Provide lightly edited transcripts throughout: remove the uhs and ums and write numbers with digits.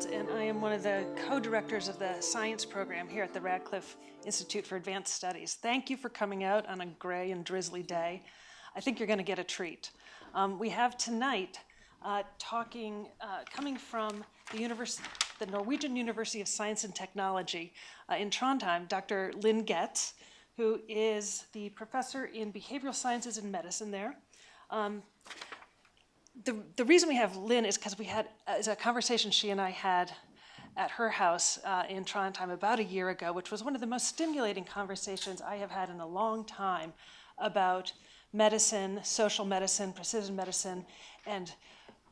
Getz, and I am one of the co-directors of the science program here at the Radcliffe Institute for Advanced Studies. Thank you for coming out on a gray and drizzly day. I think you're going to get a treat. We have tonight coming from the Norwegian University of Science and Technology in Trondheim, Dr. Linn Getz, who is the professor in behavioral sciences and medicine there. The reason we have Linn is because is a conversation she and I had at her house in Trondheim about a year ago, which was one of the most stimulating conversations I have had in a long time about medicine, social medicine, precision medicine, and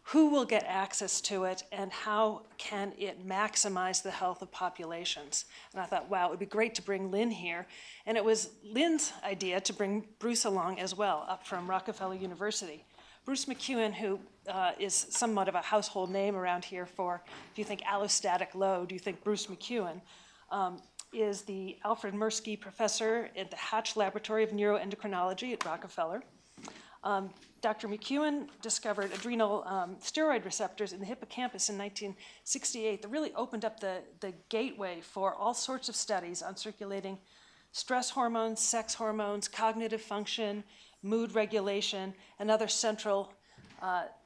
who will get access to it and how can it maximize the health of populations. And I thought, wow, it would be great to bring Linn here. And it was Linn's idea to bring Bruce along as well, up from Rockefeller University. Bruce McEwen, who is somewhat of a household name around here for, if you think allostatic load, you think Bruce McEwen, is the Alfred Mirsky Professor at the Hatch Laboratory of Neuroendocrinology at Rockefeller. Dr. McEwen discovered adrenal steroid receptors in the hippocampus in 1968 that really opened up the gateway for all sorts of studies on circulating stress hormones, sex hormones, cognitive function, mood regulation, and other central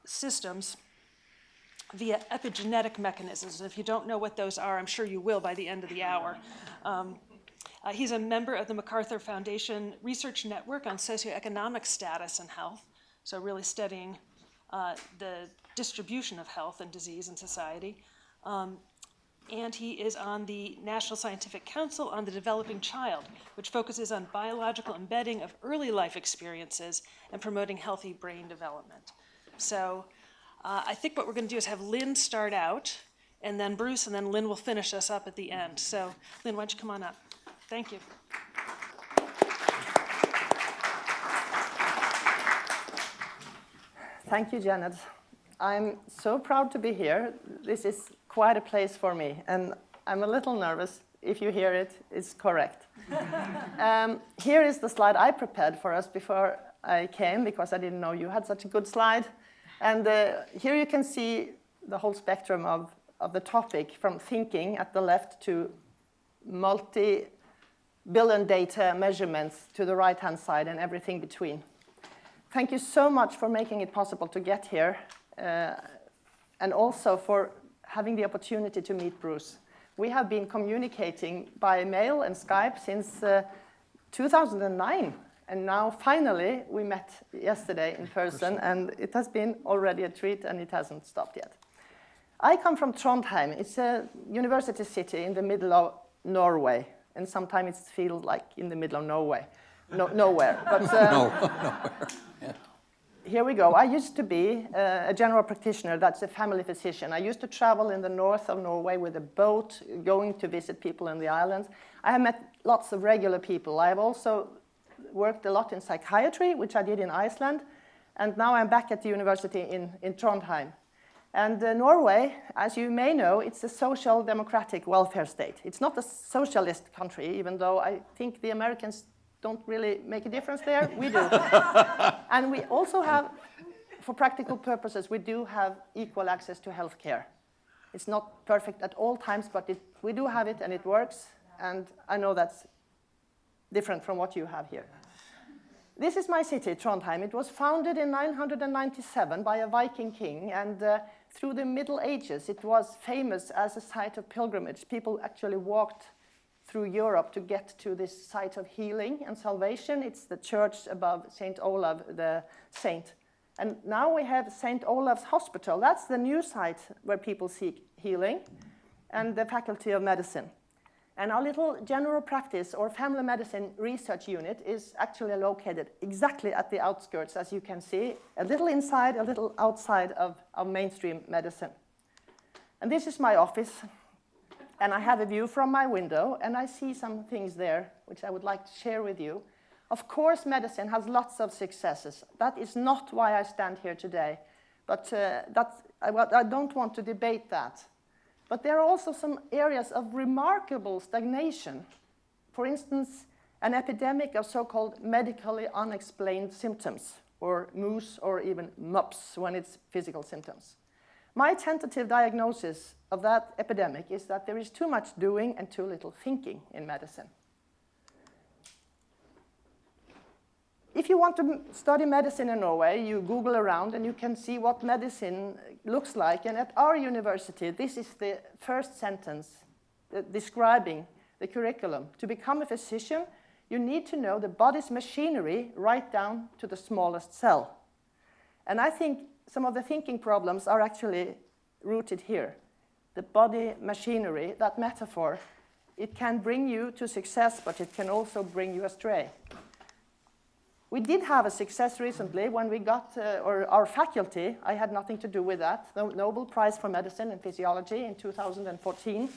systems via epigenetic mechanisms. And if you don't know what those are, I'm sure you will by the end of the hour. He's a member of the MacArthur Foundation Research Network on Socioeconomic Status and Health, so really studying the distribution of health and disease in society. And he is on the National Scientific Council on the Developing Child, which focuses on biological embedding of early life experiences and promoting healthy brain development. So I think what we're going to do is have Linn start out, and then Bruce, and then Linn will finish us up at the end. So Linn, why don't you come on up? Thank you. Thank you, Janet. I'm so proud to be here. This is quite a place for me, and I'm a little nervous. If you hear it, it's correct. Here is the slide I prepared for us before I came, because I didn't know you had such a good slide. And here you can see the whole spectrum of the topic, from thinking at the left to multi-billion data measurements to the right-hand side and everything between. Thank you so much for making it possible to get here, and also for having the opportunity to meet Bruce. We have been communicating by mail and Skype since 2009, and now finally we met yesterday in person, and it has been already a treat, and it hasn't stopped yet. I come from Trondheim. It's a university city in the middle of Norway, and sometimes it feels like in the middle of nowhere. But nowhere. Yeah. Here we go. I used to be a general practitioner, that's a family physician. I used to travel in the north of Norway with a boat, going to visit people in the islands. I have met lots of regular people. I have also worked a lot in psychiatry, which I did in Iceland, and now I'm back at the university in Trondheim. And Norway, as you may know, it's a social democratic welfare state. It's not a socialist country, even though I think the Americans don't really make a difference there. We do. And we also have, for practical purposes, we do have equal access to health care. It's not perfect at all times, but we do have it, and it works. And I know that's different from what you have here. This is my city, Trondheim. It was founded in 997 by a Viking king, and through the Middle Ages, it was famous as a site of pilgrimage. People actually walked through Europe to get to this site of healing and salvation. It's the church above St. Olav, the saint. And now we have St. Olav's Hospital. That's the new site where people seek healing, and the Faculty of Medicine. And our little general practice or family medicine research unit is actually located exactly at the outskirts, as you can see, a little inside, a little outside of mainstream medicine. And this is my office. And I have a view from my window, and I see some things there which I would like to share with you. Of course, medicine has lots of successes. That is not why I stand here today, but I don't want to debate that. But there are also some areas of remarkable stagnation. For instance, an epidemic of so-called medically unexplained symptoms, or MUS, or even MUPS when it's physical symptoms. My tentative diagnosis of that epidemic is that there is too much doing and too little thinking in medicine. If you want to study medicine in Norway, you Google around and you can see what medicine looks like. And at our university, this is the first sentence describing the curriculum. To become a physician, you need to know the body's machinery right down to the smallest cell. And I think some of the thinking problems are actually rooted here. The body machinery, that metaphor, it can bring you to success, but it can also bring you astray. We did have a success recently when we got, or our faculty, I had nothing to do with that, the Nobel Prize for Medicine and Physiology in 2014.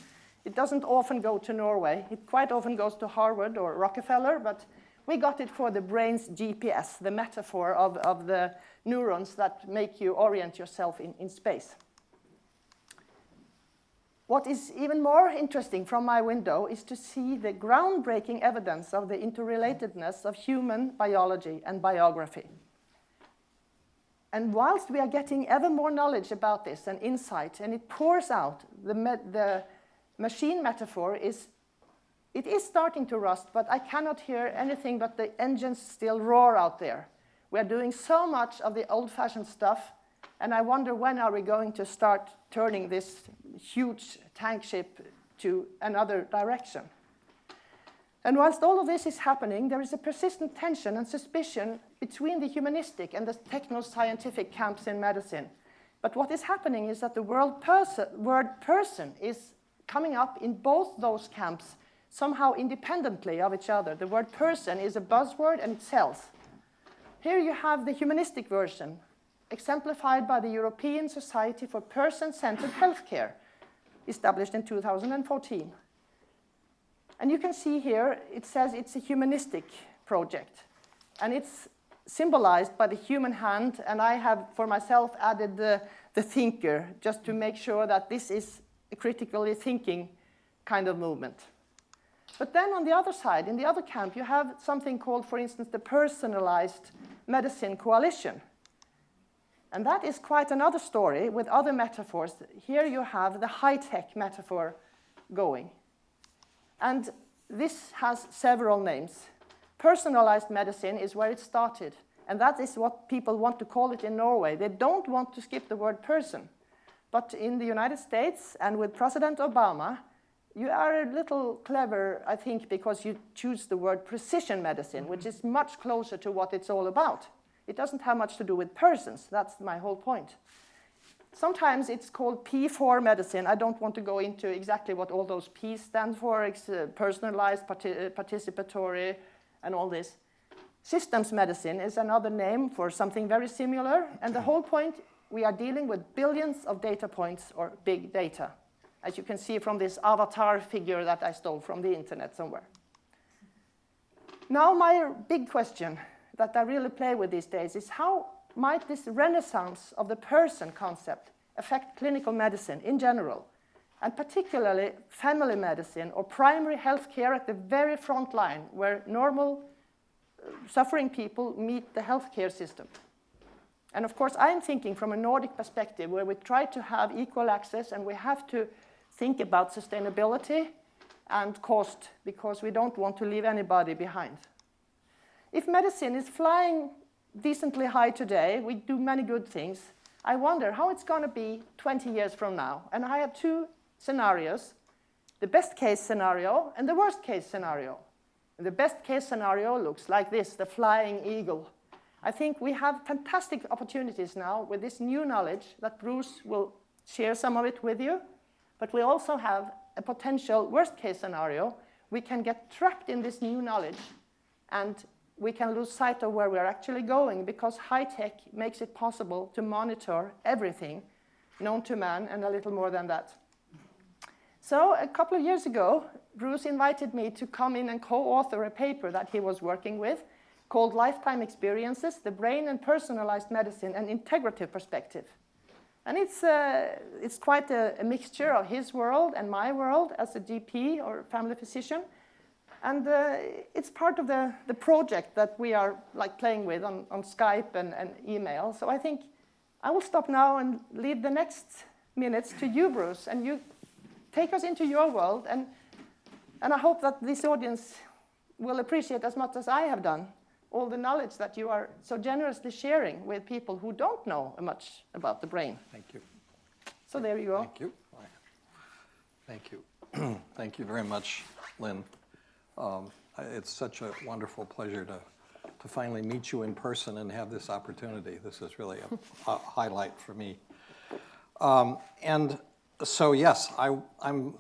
It doesn't often go to Norway. It quite often goes to Harvard or Rockefeller, but we got it for the brain's GPS, the metaphor of the neurons that make you orient yourself in space. What is even more interesting from my window is to see the groundbreaking evidence of the interrelatedness of human biology and biography. And whilst we are getting ever more knowledge about this and insight, and it pours out, the machine metaphor is starting to rust, but I cannot hear anything but the engines still roar out there. We are doing so much of the old-fashioned stuff, and I wonder when are we going to start turning this huge tank ship to another direction. And whilst all of this is happening, there is a persistent tension and suspicion between the humanistic and the techno-scientific camps in medicine. But what is happening is that the word person is coming up in both those camps somehow independently of each other. The word person is a buzzword and it sells. Here you have the humanistic version, exemplified by the European Society for Person-Centered Healthcare, established in 2014. And you can see here, it says it's a humanistic project. And it's symbolized by the human hand, and I have, for myself, added the thinker, just to make sure that this is a critically thinking kind of movement. But then on the other side, in the other camp, you have something called, for instance, the Personalized Medicine Coalition. And that is quite another story with other metaphors. Here you have the high-tech metaphor going. And this has several names. Personalized medicine is where it started. And that is what people want to call it in Norway. They don't want to skip the word person. But in the United States and with President Obama, you are a little clever, I think, because you choose the word precision medicine, which is much closer to what it's all about. It doesn't have much to do with persons. That's my whole point. Sometimes it's called P4 medicine. I don't want to go into exactly what all those P's stand for. It's personalized, participatory, and all this. Systems medicine is another name for something very similar. And the whole point, we are dealing with billions of data points or big data, as you can see from this avatar figure that I stole from the internet somewhere. Now my big question that I really play with these days is how might this renaissance of the person concept affect clinical medicine in general, and particularly family medicine or primary health care at the very front line where normal suffering people meet the healthcare system. And of course, I'm thinking from a Nordic perspective where we try to have equal access and we have to think about sustainability and cost because we don't want to leave anybody behind. If medicine is flying decently high today, we do many good things. I wonder how it's going to be 20 years from now. And I have two scenarios, the best case scenario and the worst case scenario. And the best case scenario looks like this, the flying eagle. I think we have fantastic opportunities now with this new knowledge that Bruce will share some of it with you. But we also have a potential worst case scenario. We can get trapped in this new knowledge and we can lose sight of where we're actually going because high tech makes it possible to monitor everything known to man and a little more than that. So a couple of years ago, Bruce invited me to come in and co-author a paper that he was working with called Lifetime Experiences, the Brain and Personalized Medicine, an Integrative Perspective. And it's quite a mixture of his world and my world as a GP or family physician. And it's part of the project that we are playing with on Skype and email. So I think I will stop now and leave the next minutes to you, Bruce, and you take us into your world. And I hope that this audience will appreciate as much as I have done all the knowledge that you are so generously sharing with people who don't know much about the brain. Thank you. So there you go. Thank you. Thank you. Thank you very much, Lynn. It's such a wonderful pleasure to finally meet you in person and have this opportunity. This is really a highlight for me. And so, yes, I'm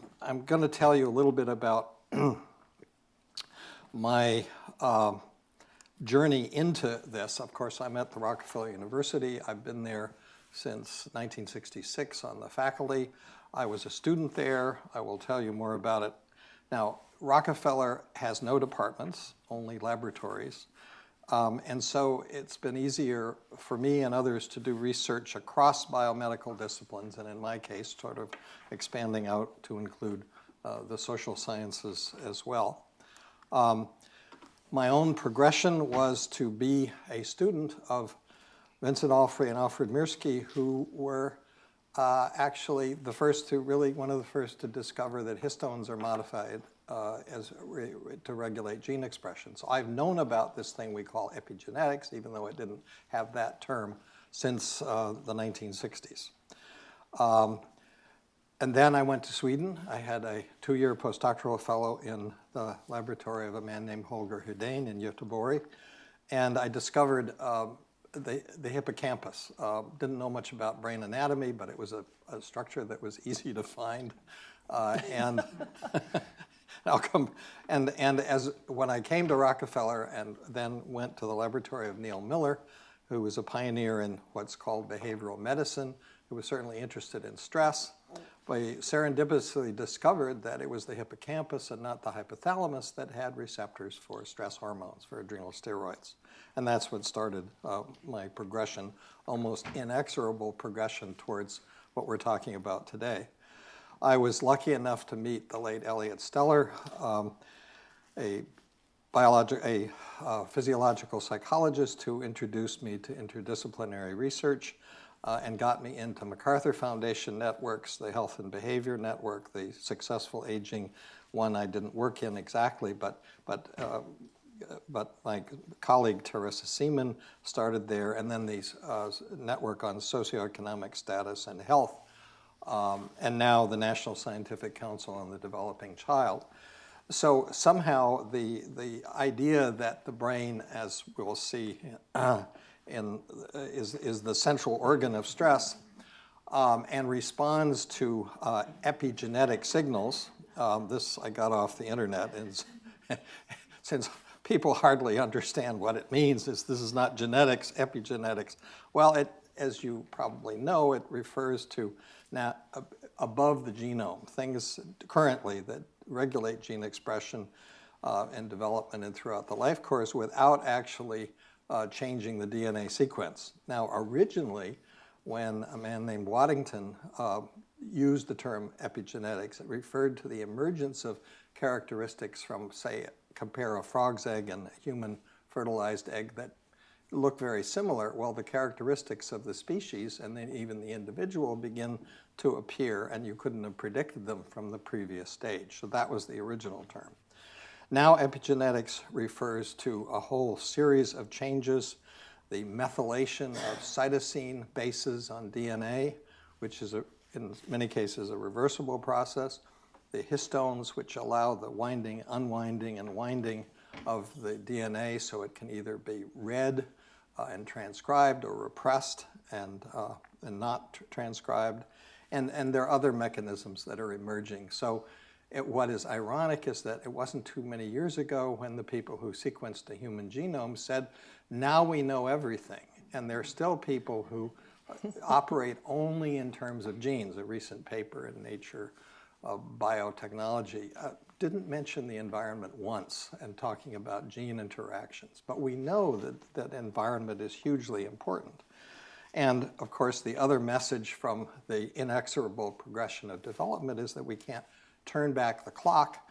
going to tell you a little bit about my journey into this. Of course, I'm at the Rockefeller University. I've been there since 1966 on the faculty. I was a student there. I will tell you more about it. Now, Rockefeller has no departments, only laboratories. And so it's been easier for me and others to do research across biomedical disciplines, and in my case, sort of expanding out to include the social sciences as well. My own progression was to be a student of Vincent Alfrey and Alfred Mirsky, who were actually one of the first to discover that histones are modified to regulate gene expression. So I've known about this thing we call epigenetics, even though it didn't have that term, since the 1960s. And then I went to Sweden. I had a 2-year postdoctoral fellow in the laboratory of a man named Holger Hudén in Göteborg. And I discovered the hippocampus. Didn't know much about brain anatomy, but it was a structure that was easy to find. And when I came to Rockefeller and then went to the laboratory of Neil Miller, who was a pioneer in what's called behavioral medicine, who was certainly interested in stress, we serendipitously discovered that it was the hippocampus and not the hypothalamus that had receptors for stress hormones, for adrenal steroids. And that's what started my progression, almost inexorable progression towards what we're talking about today. I was lucky enough to meet the late Elliot Steller, a physiological psychologist who introduced me to interdisciplinary research and got me into MacArthur Foundation networks, the Health and Behavior Network, the Successful Aging one I didn't work in exactly, but my colleague Teresa Seaman started there, and then the network on socioeconomic status and health, and now the National Scientific Council on the Developing Child. So somehow the idea that the brain, as we'll see, is the central organ of stress and responds to epigenetic signals. This I got off the internet, and since people hardly understand what it means, this is not genetics, epigenetics. Well, as you probably know, it refers to now above the genome, things currently that regulate gene expression and development and throughout the life course without actually changing the DNA sequence. Now, originally, when a man named Waddington used the term epigenetics, it referred to the emergence of characteristics from, say, compare a frog's egg and a human fertilized egg that look very similar. Well, the characteristics of the species and then even the individual begin to appear, and you couldn't have predicted them from the previous stage. So that was the original term. Now epigenetics refers to a whole series of changes, the methylation of cytosine bases on DNA, which is in many cases a reversible process, the histones, which allow the winding, unwinding, and winding of the DNA so it can either be read and transcribed or repressed and not transcribed. And there are other mechanisms that are emerging. So what is ironic is that it wasn't too many years ago when the people who sequenced the human genome said, now we know everything. And there are still people who operate only in terms of genes. A recent paper in Nature of Biotechnology didn't mention the environment once and talking about gene interactions. But we know that environment is hugely important. And of course, the other message from the inexorable progression of development is that we can't turn back the clock.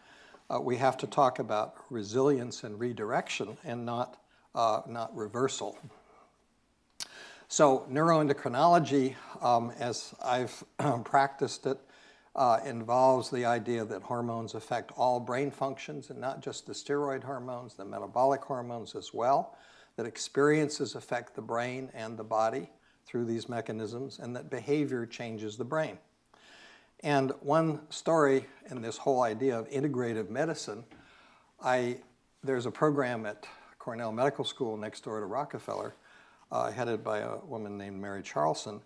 We have to talk about resilience and redirection and not reversal. So neuroendocrinology, as I've practiced it, involves the idea that hormones affect all brain functions and not just the steroid hormones, the metabolic hormones as well, that experiences affect the brain and the body through these mechanisms, and that behavior changes the brain. And one story in this whole idea of integrative medicine, there's a program at Cornell Medical School next door to Rockefeller, headed by a woman named Mary Charlson.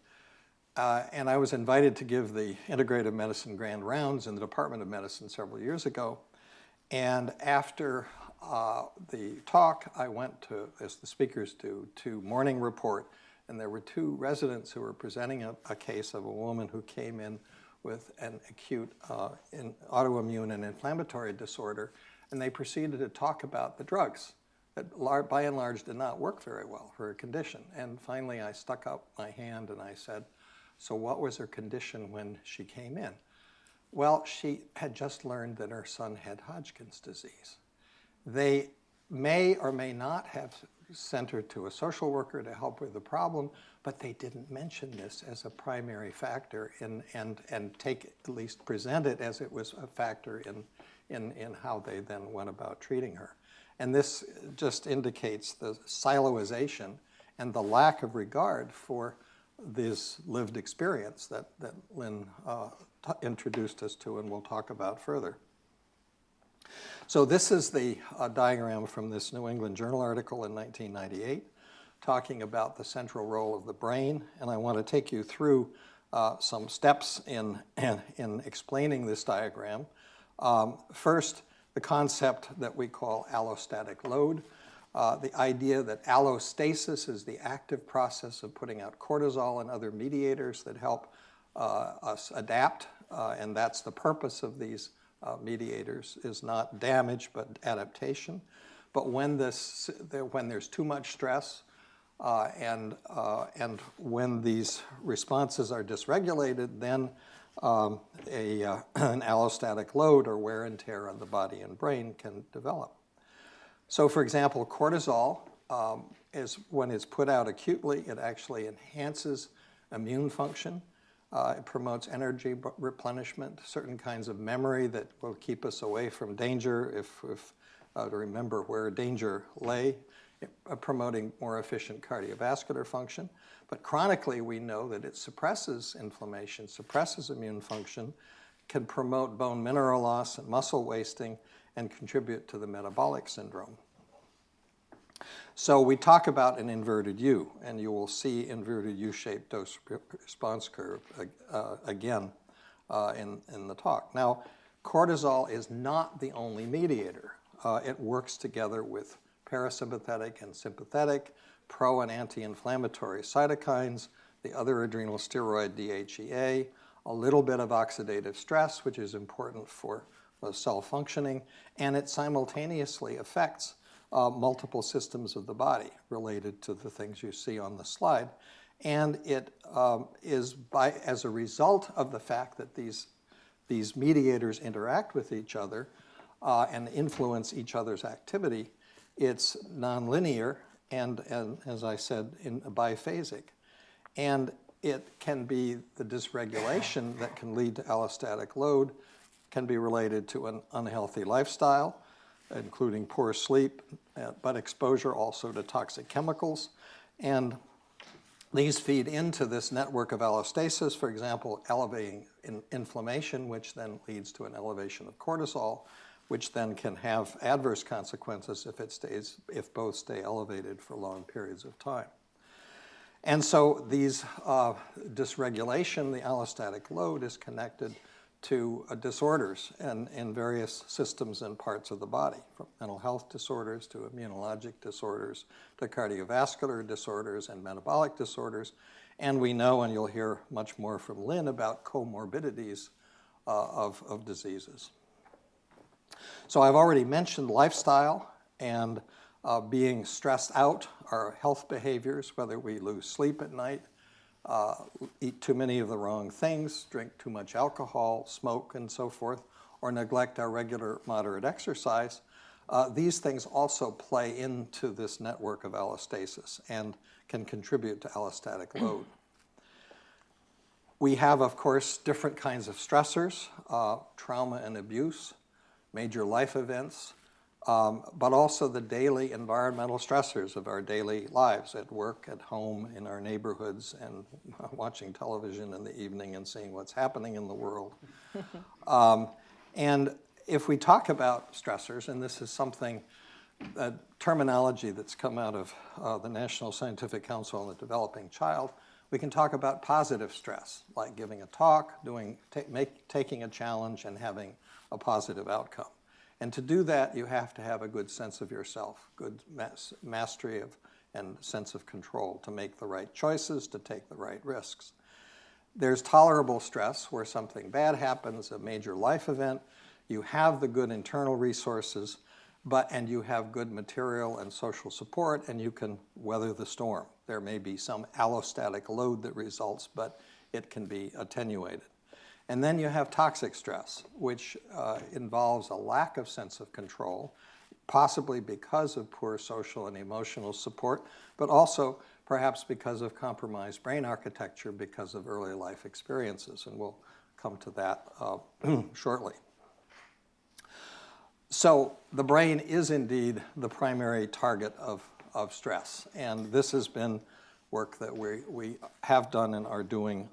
And I was invited to give the integrative medicine grand rounds in the Department of Medicine several years ago. And after the talk, I went to, as the speakers do, to morning report. And there were two residents who were presenting a case of a woman who came in with an acute autoimmune and inflammatory disorder. And they proceeded to talk about the drugs that by and large did not work very well for her condition. And finally I stuck up my hand and I said, so what was her condition when she came in? Well, she had just learned that her son had Hodgkin's disease. They may or may not have sent her to a social worker to help with the problem, but they didn't mention this as a primary factor and at least present it as it was a factor in how they then went about treating her. And this just indicates the siloization and the lack of regard for this lived experience that Linn introduced us to and we'll talk about further. So this is the diagram from this New England Journal article in 1998 talking about the central role of the brain. And I want to take you through some steps in explaining this diagram. First, the concept that we call allostatic load. The idea that allostasis is the active process of putting out cortisol and other mediators that help us adapt, and that's the purpose of these mediators, is not damage but adaptation. But when there's too much stress and when these responses are dysregulated, then an allostatic load or wear and tear on the body and brain can develop. So for example, cortisol is when it's put out acutely, it actually enhances immune function. It promotes energy replenishment, certain kinds of memory that will keep us away from danger to remember where danger lay, promoting more efficient cardiovascular function. But chronically, we know that it suppresses inflammation, suppresses immune function, can promote bone mineral loss and muscle wasting, and contribute to the metabolic syndrome. So we talk about an inverted U, and you will see inverted U-shaped dose response curve again in the talk. Now, cortisol is not the only mediator. It works together with parasympathetic and sympathetic, pro and anti-inflammatory cytokines, the other adrenal steroid DHEA, a little bit of oxidative stress, which is important for cell functioning, and it simultaneously affects multiple systems of the body related to the things you see on the slide. And it is as a result of the fact that these mediators interact with each other and influence each other's activity, it's nonlinear and as I said, biphasic. And it can be the dysregulation that can lead to allostatic load, can be related to an unhealthy lifestyle, including poor sleep, but exposure also to toxic chemicals. And these feed into this network of allostasis, for example, elevating inflammation, which then leads to an elevation of cortisol, which then can have adverse consequences if both stay elevated for long periods of time. And so these dysregulation, the allostatic load, is connected to disorders in various systems and parts of the body, from mental health disorders to immunologic disorders to cardiovascular disorders and metabolic disorders. And we know, and you'll hear much more from Linn, about comorbidities of diseases. So I've already mentioned lifestyle and being stressed out, our health behaviors, whether we lose sleep at night, eat too many of the wrong things, drink too much alcohol, smoke, and so forth, or neglect our regular moderate exercise, these things also play into this network of allostasis and can contribute to allostatic load. We have, of course, different kinds of stressors, trauma and abuse, major life events, but also the daily environmental stressors of our daily lives at work, at home, in our neighborhoods, and watching television in the evening and seeing what's happening in the world. And if we talk about stressors, and this is something, a terminology that's come out of the National Scientific Council on the Developing Child, we can talk about positive stress, like giving a talk, taking a challenge, and having a positive outcome. And to do that, you have to have a good sense of yourself, good mastery of and sense of control to make the right choices, to take the right risks. There's tolerable stress where something bad happens, a major life event. You have the good internal resources, and you have good material and social support, and you can weather the storm. There may be some allostatic load that results, but it can be attenuated. And then you have toxic stress, which involves a lack of sense of control, possibly because of poor social and emotional support, but also perhaps because of compromised brain architecture because of early life experiences. And we'll come to that shortly. So the brain is indeed the primary target of stress. And this has been work that we have done and are doing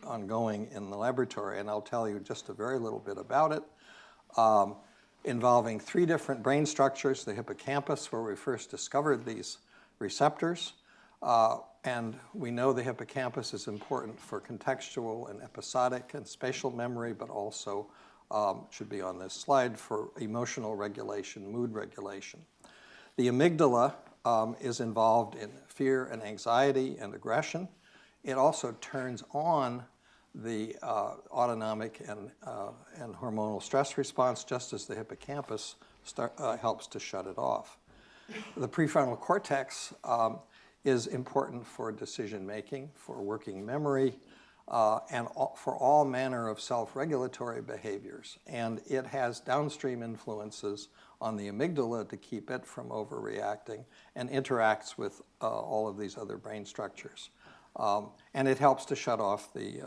ongoing in the laboratory. And I'll tell you just a very little bit about it, involving 3 different brain structures, the hippocampus, where we first discovered these receptors. And we know the hippocampus is important for contextual and episodic and spatial memory, but also should be on this slide, for emotional regulation, mood regulation. The amygdala is involved in fear and anxiety and aggression. It also turns on the autonomic and hormonal stress response, just as the hippocampus helps to shut it off. The prefrontal cortex is important for decision making, for working memory, and for all manner of self-regulatory behaviors. And it has downstream influences on the amygdala to keep it from overreacting, and interacts with all of these other brain structures. And it helps to shut off the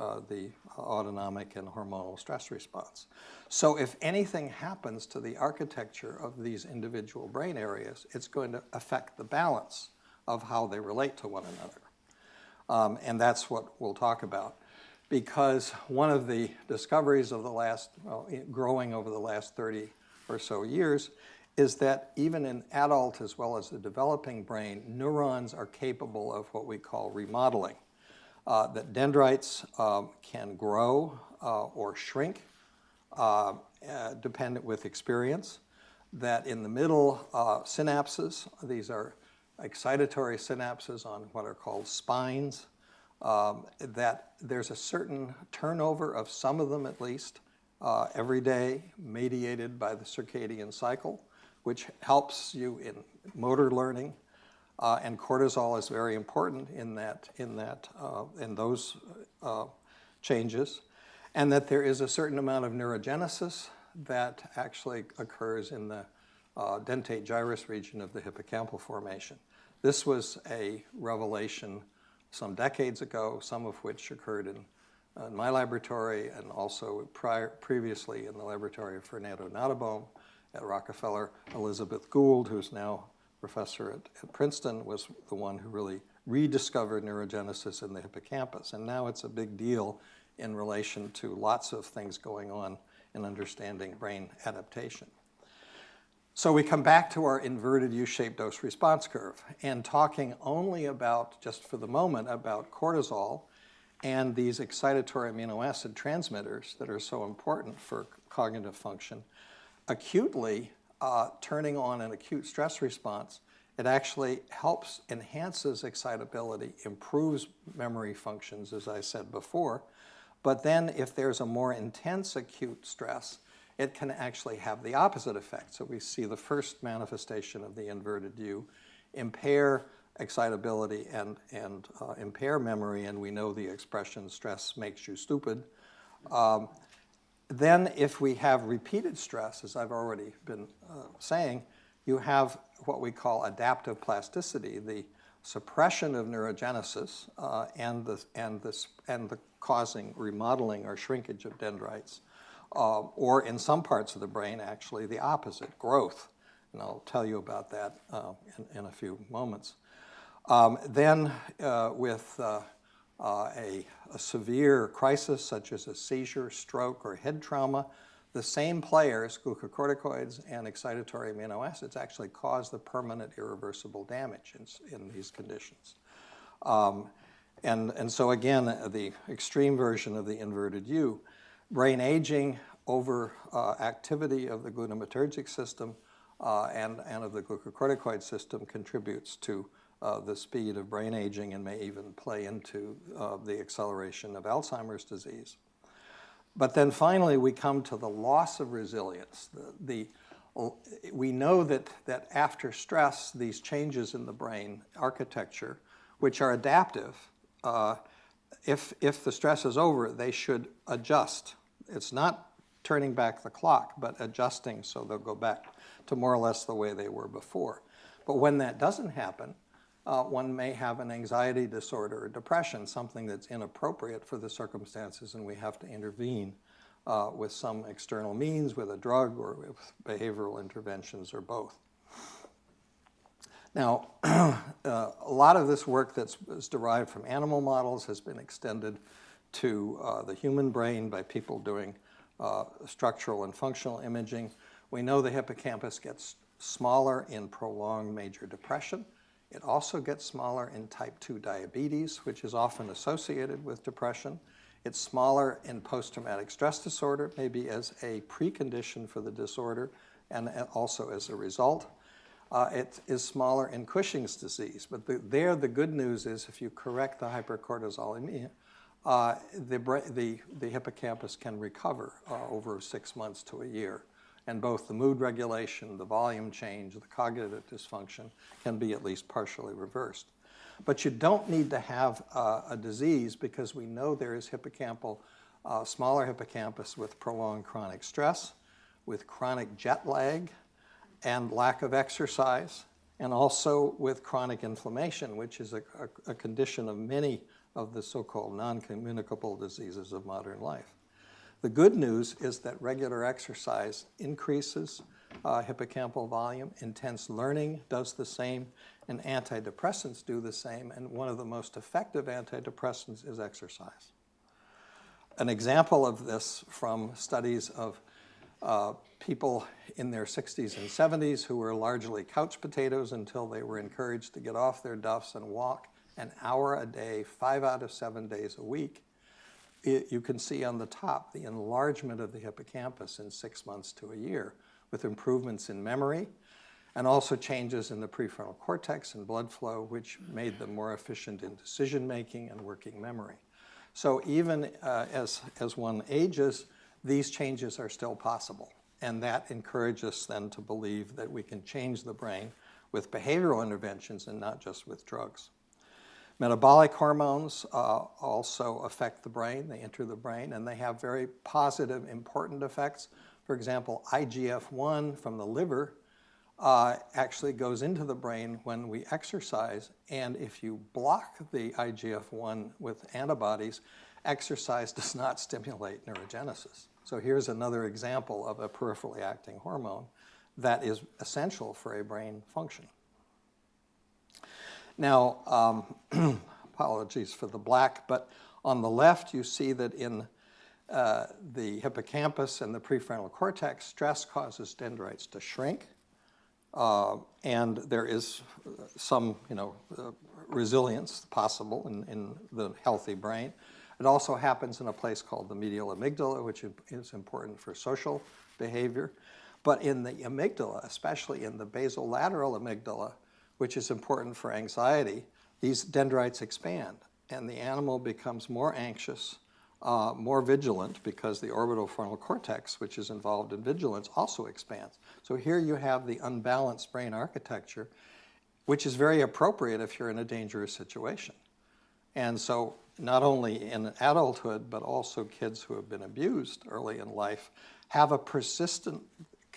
autonomic and hormonal stress response. So if anything happens to the architecture of these individual brain areas, it's going to affect the balance of how they relate to one another. And that's what we'll talk about. Because one of the discoveries of the last, growing over the last 30 or so years, is that even in adult as well as the developing brain, neurons are capable of what we call remodeling. That dendrites can grow or shrink, dependent with experience. That in the middle synapses, these are excitatory synapses on what are called spines, that there's a certain turnover of some of them at least every day, mediated by the circadian cycle, which helps you in motor learning, and cortisol is very important in those changes, and that there is a certain amount of neurogenesis that actually occurs in the dentate gyrus region of the hippocampal formation. This was a revelation some decades ago, some of which occurred in my laboratory and also previously in the laboratory of Fernando Nottebohm at Rockefeller. Elizabeth Gould, who's now professor at Princeton, was the one who really rediscovered neurogenesis in the hippocampus. And now it's a big deal in relation to lots of things going on in understanding brain adaptation. So we come back to our inverted U-shaped dose response curve and talking only about, just for the moment, about cortisol and these excitatory amino acid transmitters that are so important for cognitive function. Acutely turning on an acute stress response, it actually enhances excitability, improves memory functions, as I said before. But then if there's a more intense acute stress, it can actually have the opposite effect. So we see the first manifestation of the inverted U, impair excitability and impair memory, and we know the expression stress makes you stupid. Then if we have repeated stress, as I've already been saying, you have what we call adaptive plasticity, the suppression of neurogenesis and the causing remodeling or shrinkage of dendrites, or in some parts of the brain, actually, the opposite, growth. And I'll tell you about that in a few moments. Then with a severe crisis, such as a seizure, stroke, or head trauma, the same players, glucocorticoids and excitatory amino acids, actually cause the permanent irreversible damage in these conditions. And so again, the extreme version of the inverted U, brain aging over activity of the glutamatergic system and of the glucocorticoid system contributes to the speed of brain aging and may even play into the acceleration of Alzheimer's disease. But then finally, we come to the loss of resilience. We know that after stress, these changes in the brain architecture, which are adaptive, if the stress is over, they should adjust. It's not turning back the clock, but adjusting so they'll go back to more or less the way they were before. But when that doesn't happen, one may have an anxiety disorder or depression, something that's inappropriate for the circumstances, and we have to intervene with some external means, with a drug or with behavioral interventions or both. Now, a lot of this work that's derived from animal models has been extended to the human brain by people doing structural and functional imaging. We know the hippocampus gets smaller in prolonged major depression. It also gets smaller in type 2 diabetes, which is often associated with depression. It's smaller in post-traumatic stress disorder, maybe as a precondition for the disorder and also as a result. It is smaller in Cushing's disease, but the good news is if you correct the hypercortisolemia, the hippocampus can recover over 6 months to a year. And both the mood regulation, the volume change, the cognitive dysfunction can be at least partially reversed. But you don't need to have a disease because we know there is smaller hippocampus with prolonged chronic stress, with chronic jet lag and lack of exercise, and also with chronic inflammation, which is a condition of many of the so-called non-communicable diseases of modern life. The good news is that regular exercise increases hippocampal volume, intense learning does the same, and antidepressants do the same, and one of the most effective antidepressants is exercise. An example of this from studies of people in their 60s and 70s who were largely couch potatoes until they were encouraged to get off their duffs and walk an hour a day, 5 out of 7 days a week. You can see on the top the enlargement of the hippocampus in 6 months to a year with improvements in memory and also changes in the prefrontal cortex and blood flow, which made them more efficient in decision making and working memory. So even as one ages, these changes are still possible. And that encourages us then to believe that we can change the brain with behavioral interventions and not just with drugs. Metabolic hormones also affect the brain. They enter the brain, and they have very positive, important effects. For example, IGF-1 from the liver actually goes into the brain when we exercise, and if you block the IGF-1 with antibodies, exercise does not stimulate neurogenesis. So here's another example of a peripherally acting hormone that is essential for a brain function. Now, apologies for the black, but on the left you see that in the hippocampus and the prefrontal cortex, stress causes dendrites to shrink, and there is some resilience possible in the healthy brain. It also happens in a place called the medial amygdala, which is important for social behavior. But in the amygdala, especially in the basolateral amygdala, which is important for anxiety, these dendrites expand, and the animal becomes more anxious, more vigilant, because the orbital frontal cortex, which is involved in vigilance, also expands. So here you have the unbalanced brain architecture, which is very appropriate if you're in a dangerous situation. And so not only in adulthood, but also kids who have been abused early in life have a persistent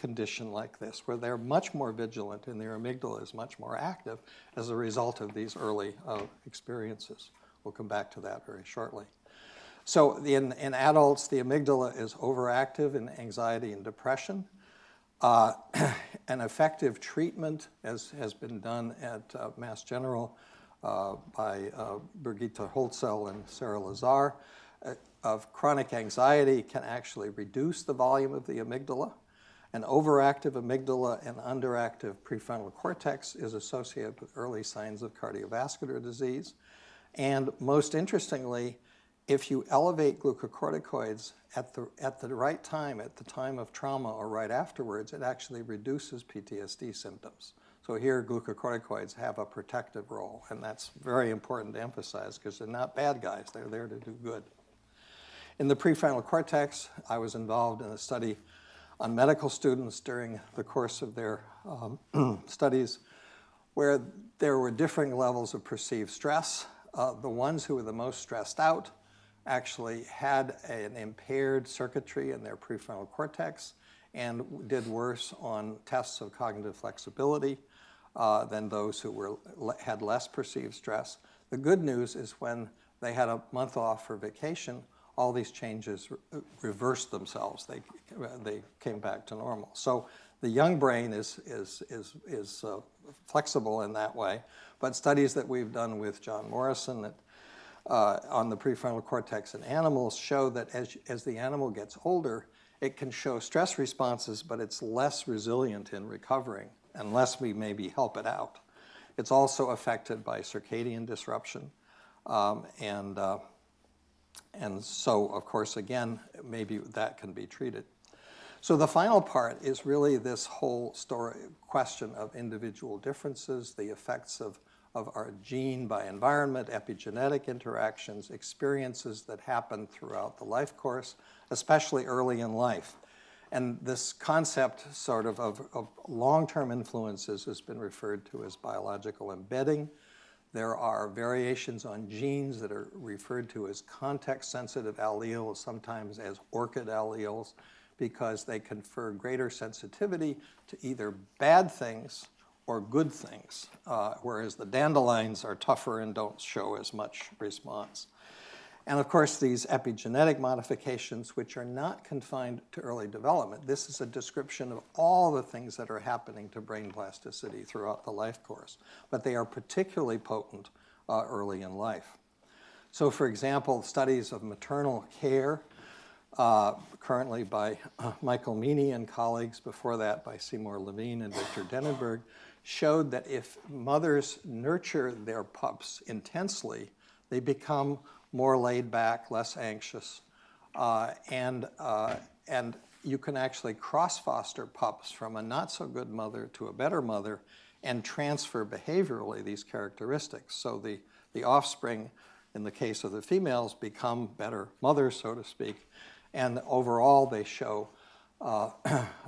condition like this, where they're much more vigilant and their amygdala is much more active as a result of these early experiences. We'll come back to that very shortly. So in adults, the amygdala is overactive in anxiety and depression. An effective treatment, as has been done at Mass General by Birgitta Holtzel and Sarah Lazar, of chronic anxiety can actually reduce the volume of the amygdala. An overactive amygdala and underactive prefrontal cortex is associated with early signs of cardiovascular disease. And most interestingly, if you elevate glucocorticoids at the right time, at the time of trauma or right afterwards, it actually reduces PTSD symptoms. So here, glucocorticoids have a protective role, and that's very important to emphasize because they're not bad guys, they're there to do good. In the prefrontal cortex, I was involved in a study on medical students during the course of their studies where there were differing levels of perceived stress. The ones who were the most stressed out actually had an impaired circuitry in their prefrontal cortex and did worse on tests of cognitive flexibility than those who had less perceived stress. The good news is when they had a month off for vacation, all these changes reversed themselves. They came back to normal. So the young brain is flexible in that way, but studies that we've done with John Morrison on the prefrontal cortex in animals show that as the animal gets older, it can show stress responses, but it's less resilient in recovering unless we maybe help it out. It's also affected by circadian disruption. And so, of course, again, maybe that can be treated. So the final part is really this whole question of individual differences, the effects of our gene by environment, epigenetic interactions, experiences that happen throughout the life course, especially early in life. And this concept sort of long-term influences has been referred to as biological embedding. There are variations on genes that are referred to as context-sensitive alleles, sometimes as orchid alleles, because they confer greater sensitivity to either bad things or good things, whereas the dandelions are tougher and don't show as much response. And of course, these epigenetic modifications, which are not confined to early development, this is a description of all the things that are happening to brain plasticity throughout the life course, but they are particularly potent early in life. So for example, studies of maternal care, currently by Michael Meany and colleagues, before that by Seymour Levine and Victor Denenberg, showed that if mothers nurture their pups intensely, they become more laid back, less anxious, and you can actually cross-foster pups from a not-so-good mother to a better mother and transfer behaviorally these characteristics. So the offspring, in the case of the females, become better mothers, so to speak, and overall they show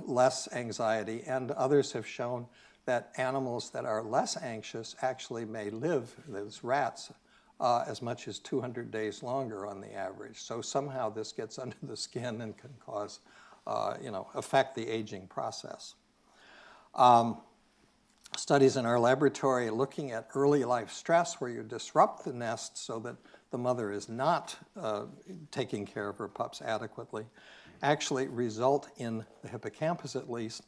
less anxiety, and others have shown that animals that are less anxious actually may live, those rats, as much as 200 days longer on the average. So somehow this gets under the skin and can cause, affect the aging process. Studies in our laboratory looking at early life stress where you disrupt the nest so that the mother is not taking care of her pups adequately actually result in the hippocampus, at least,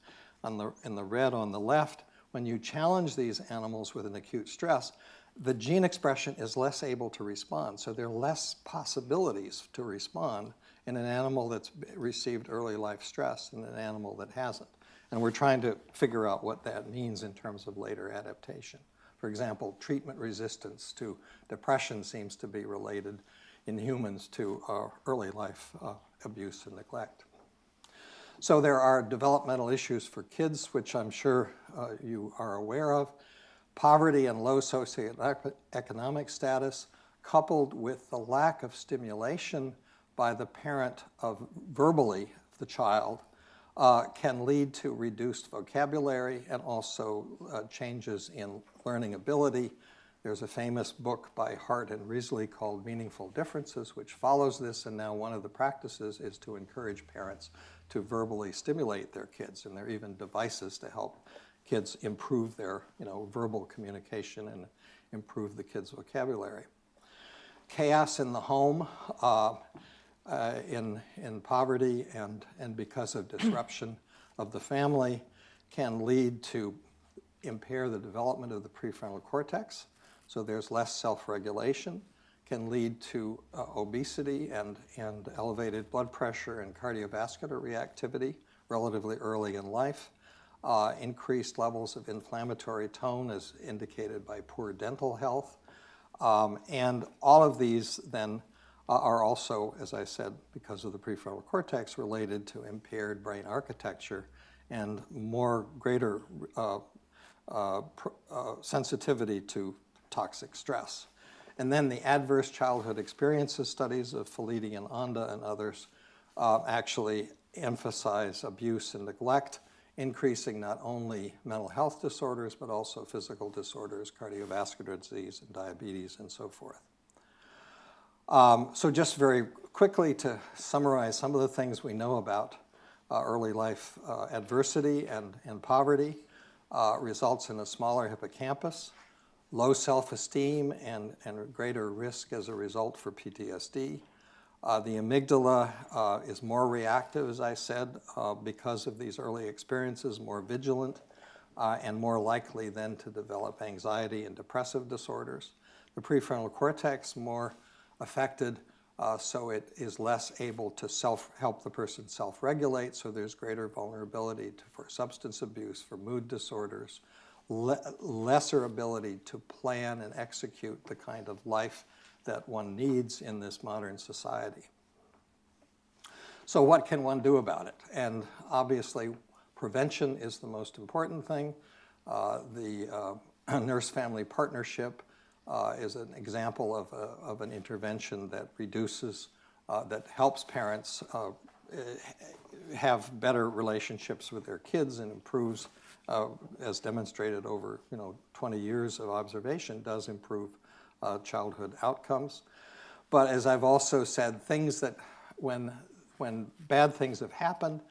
in the red on the left. When you challenge these animals with an acute stress, the gene expression is less able to respond. So there are less possibilities to respond in an animal that's received early life stress than an animal that hasn't. And we're trying to figure out what that means in terms of later adaptation. For example, treatment resistance to depression seems to be related in humans to early life abuse and neglect. So there are developmental issues for kids, which I'm sure you are aware of. Poverty and low socioeconomic status, coupled with the lack of stimulation by the parent of verbally the child, can lead to reduced vocabulary and also changes in learning ability. There's a famous book by Hart and Risley called Meaningful Differences, which follows this, and now one of the practices is to encourage parents to verbally stimulate their kids, and there are even devices to help kids improve their verbal communication and improve the kids' vocabulary. Chaos in the home, in poverty and because of disruption of the family can lead to impair the development of the prefrontal cortex, so there's less self-regulation, can lead to obesity and elevated blood pressure and cardiovascular reactivity relatively early in life, increased levels of inflammatory tone as indicated by poor dental health, and all of these then are also, as I said, because of the prefrontal cortex, related to impaired brain architecture and greater sensitivity to toxic stress. And then the adverse childhood experiences studies of Felitti and Onda and others actually emphasize abuse and neglect, increasing not only mental health disorders, but also physical disorders, cardiovascular disease, and diabetes, and so forth. So just very quickly to summarize some of the things we know about early life adversity and poverty, results in a smaller hippocampus, low self-esteem and greater risk as a result for PTSD. The amygdala is more reactive, as I said, because of these early experiences, more vigilant, and more likely then to develop anxiety and depressive disorders. The prefrontal cortex more affected, so it is less able to help the person self-regulate, so there's greater vulnerability for substance abuse, for mood disorders, lesser ability to plan and execute the kind of life that one needs in this modern society. So what can one do about it? And obviously, prevention is the most important thing. The nurse-family partnership is an example of an intervention that reduces, that helps parents have better relationships with their kids and improves, as demonstrated over 20 years of observation, does improve childhood outcomes. But as I've also said, things that when bad things have happened,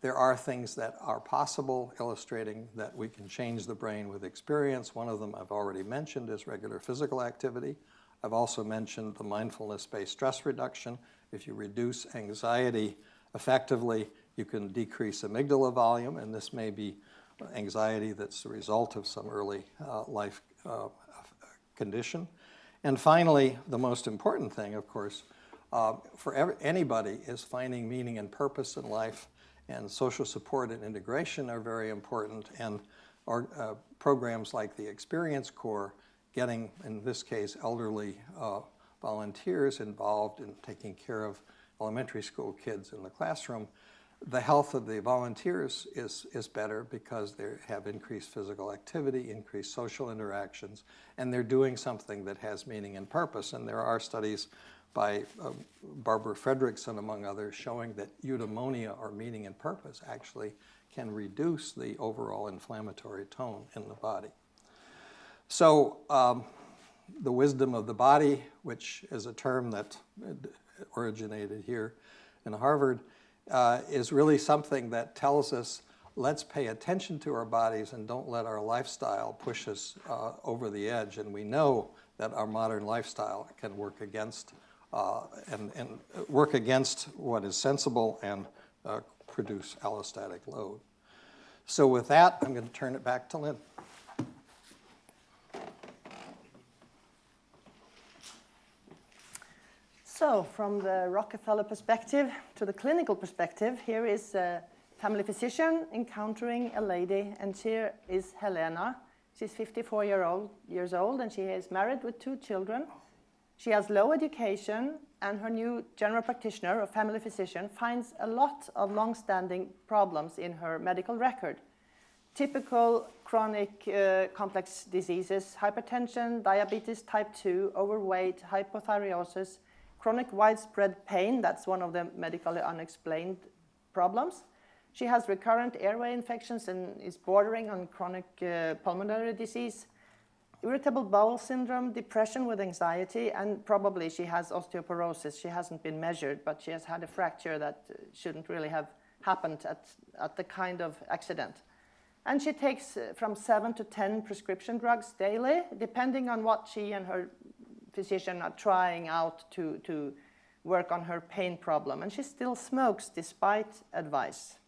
there are things that are possible, illustrating that we can change the brain with experience. One of them I've already mentioned is regular physical activity. I've also mentioned the mindfulness-based stress reduction. If you reduce anxiety effectively, you can decrease amygdala volume, and this may be anxiety that's the result of some early life condition. And finally, the most important thing, of course, for anybody is finding meaning and purpose in life, and social support and integration are very important, and programs like the Experience Corps, getting, in this case, elderly volunteers involved in taking care of elementary school kids in the classroom. The health of the volunteers is better because they have increased physical activity, increased social interactions, and they're doing something that has meaning and purpose. And there are studies by Barbara Fredrickson, among others, showing that eudaimonia, or meaning and purpose, actually can reduce the overall inflammatory tone in the body. So the wisdom of the body, which is a term that originated here in Harvard, is really something that tells us, let's pay attention to our bodies and don't let our lifestyle push us over the edge. And we know that our modern lifestyle can work against and work against what is sensible and produce allostatic load. So with that, I'm going to turn it back to Lynn. So from the Rockefeller perspective to the clinical perspective, here is a family physician encountering a lady, and here is Helena. She's 54 years old, and she is married with 2 children. She has low education, and her new general practitioner, or family physician, finds a lot of long-standing problems in her medical record. Typical chronic complex diseases: hypertension, diabetes type 2, overweight, hypothyroidism, chronic widespread pain, that's one of the medically unexplained problems. She has recurrent airway infections and is bordering on chronic pulmonary disease, irritable bowel syndrome, depression with anxiety, and probably she has osteoporosis. She hasn't been measured, but she has had a fracture that shouldn't really have happened at the kind of accident. And she takes from 7 to 10 prescription drugs daily, depending on what she and her physician are trying out to work on her pain problem. And she still smokes despite advice.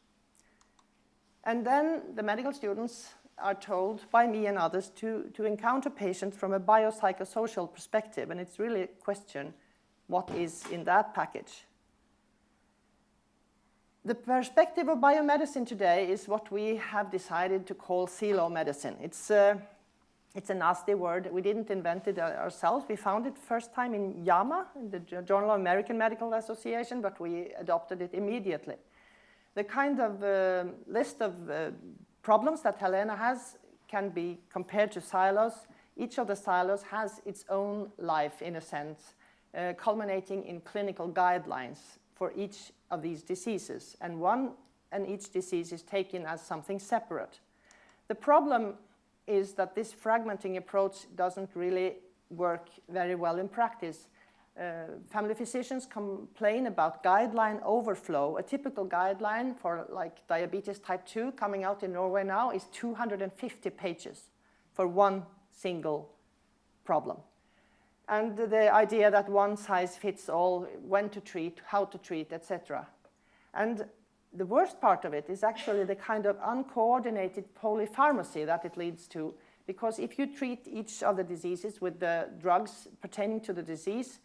And then the medical students are told by me and others to encounter patients from a biopsychosocial perspective. And it's really a question, what is in that package? The perspective of biomedicine today is what we have decided to call silo medicine. It's a nasty word. We didn't invent it ourselves. We found it first time in JAMA, in the Journal of American Medical Association, but we adopted it immediately. The kind of list of problems that Helena has can be compared to silos. Each of the silos has its own life, in a sense, culminating in clinical guidelines for each of these diseases. And each disease is taken as something separate. The problem is that this fragmenting approach doesn't really work very well in practice. Family physicians complain about guideline overflow. A typical guideline for like diabetes type 2 coming out in Norway now is 250 pages for one single problem. And the idea that one size fits all, when to treat, how to treat, etc. And the worst part of it is actually the kind of uncoordinated polypharmacy that it leads to, because if you treat each of the diseases with the drugs pertaining to the disease,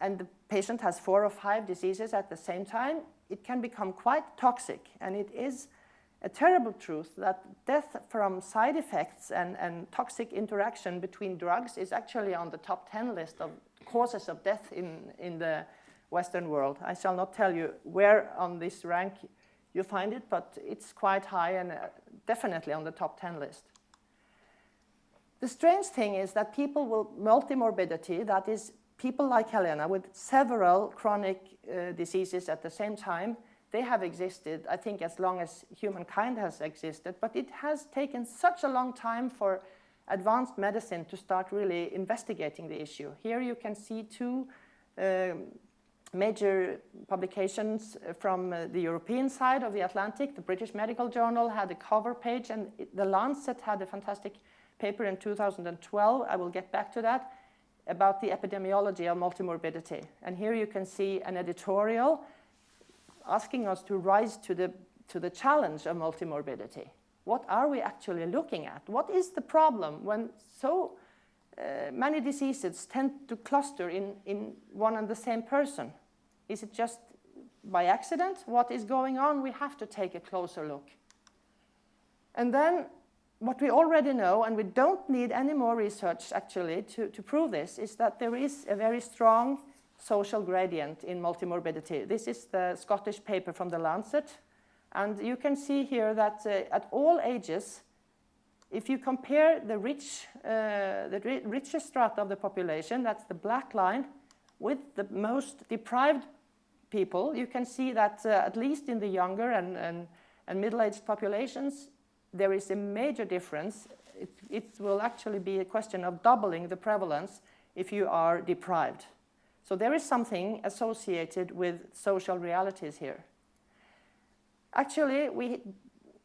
and the patient has 4 or 5 diseases at the same time, it can become quite toxic. And it is a terrible truth that death from side effects and toxic interaction between drugs is actually on the top 10 list of causes of death in the Western world. I shall not tell you where on this rank you find it, but it's quite high and definitely on the top 10 list. The strange thing is that people with multimorbidity, that is, people like Helena with several chronic diseases at the same time, they have existed, I think, as long as humankind has existed, but it has taken such a long time for advanced medicine to start really investigating the issue. Here you can see 2 major publications from the European side of the Atlantic. The British Medical Journal had a cover page, and the Lancet had a fantastic paper in 2012, I will get back to that, about the epidemiology of multimorbidity. And here you can see an editorial asking us to rise to the challenge of multimorbidity. What are we actually looking at? What is the problem when so many diseases tend to cluster in one and the same person? Is it just by accident? What is going on? We have to take a closer look. And then what we already know, and we don't need any more research actually to prove this, is that there is a very strong social gradient in multimorbidity. This is the Scottish paper from the Lancet. And you can see here that at all ages, if you compare the richest strata of the population, that's the black line, with the most deprived people, you can see that at least in the younger and middle-aged populations, there is a major difference. It will actually be a question of doubling the prevalence if you are deprived. So there is something associated with social realities here. Actually,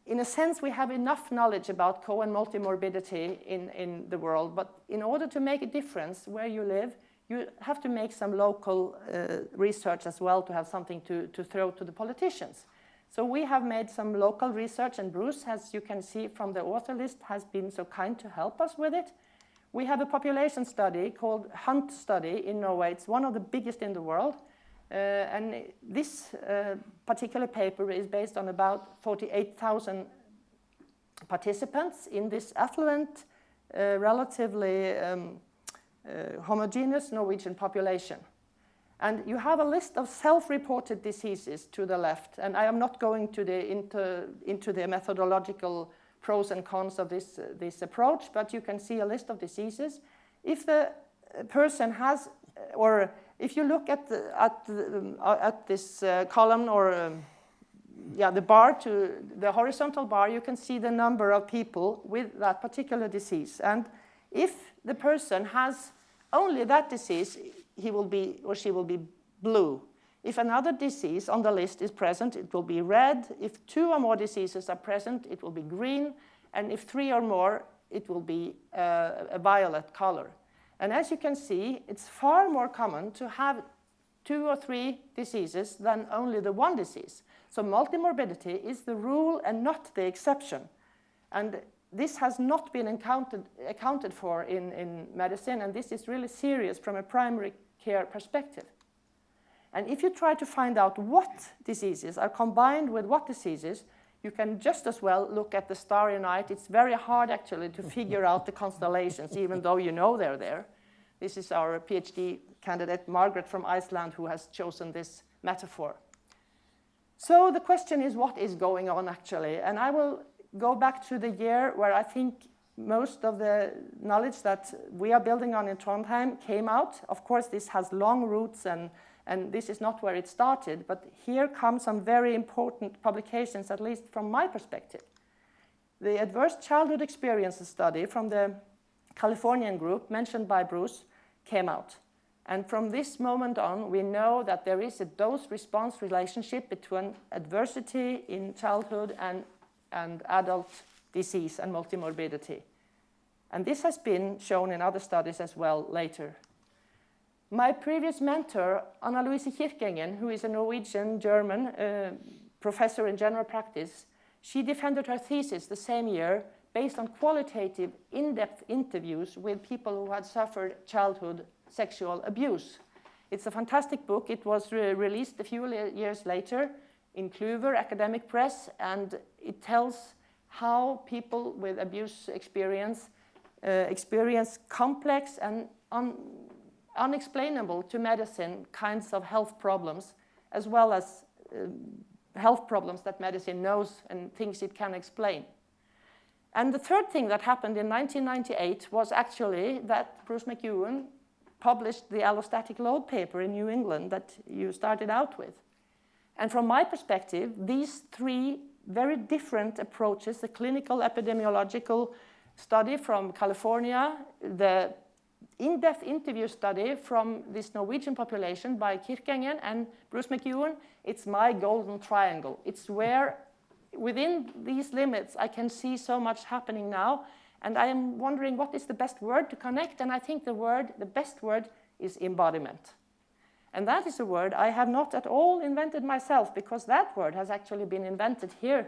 in a sense, we have enough knowledge about co- and multimorbidity in the world, but in order to make a difference where you live, you have to make some local research as well to have something to throw to the politicians. So we have made some local research, and Bruce, as you can see from the author list, has been so kind to help us with it. We have a population study called Hunt Study in Norway. It's one of the biggest in the world. And this particular paper is based on about 48,000 participants in this affluent, relatively homogeneous Norwegian population. And you have a list of self-reported diseases to the left. And I am not going to into the methodological pros and cons of this approach, but you can see a list of diseases. If the person has, or if you look at this column, or the bar to the horizontal bar, you can see the number of people with that particular disease. And if the person has only that disease, he will be or she will be blue. If another disease on the list is present, it will be red. If 2 or more diseases are present, it will be green. And if 3 or more, it will be a violet color. And as you can see, it's far more common to have 2 or 3 diseases than only the one disease. So multimorbidity is the rule and not the exception. And this has not been accounted for in medicine, and this is really serious from a primary care perspective. And if you try to find out what diseases are combined with what diseases, you can just as well look at the starry night. It's very hard, actually, to figure out the constellations, even though you know they're there. This is our PhD candidate, Margaret from Iceland, who has chosen this metaphor. So the question is, what is going on, actually? And I will go back to the year where I think most of the knowledge that we are building on in Trondheim came out. Of course, this has long roots, and this is not where it started, but here come some very important publications, at least from my perspective. The Adverse Childhood Experiences study from the Californian group mentioned by Bruce came out. And from this moment on, we know that there is a dose-response relationship between adversity in childhood and adult disease and multimorbidity. And this has been shown in other studies as well later. My previous mentor, Anna Louise Kirkengen, who is a Norwegian-German professor in general practice, she defended her thesis the same year based on qualitative, in-depth interviews with people who had suffered childhood sexual abuse. It's a fantastic book. It was released a few years later in Kluver Academic Press, and it tells how people with abuse experience complex and unexplainable to medicine kinds of health problems, as well as health problems that medicine knows and thinks it can explain. And the third thing that happened in 1998 was actually that Bruce McEwen published the allostatic load paper in New England that you started out with. And from my perspective, these 3 very different approaches, the clinical epidemiological study from California, the in-depth interview study from this Norwegian population by Kirkengen and Bruce McEwen, it's my golden triangle. It's where, within these limits, I can see so much happening now, and I am wondering what is the best word to connect, and I think the best word is embodiment. And that is a word I have not at all invented myself, because that word has actually been invented here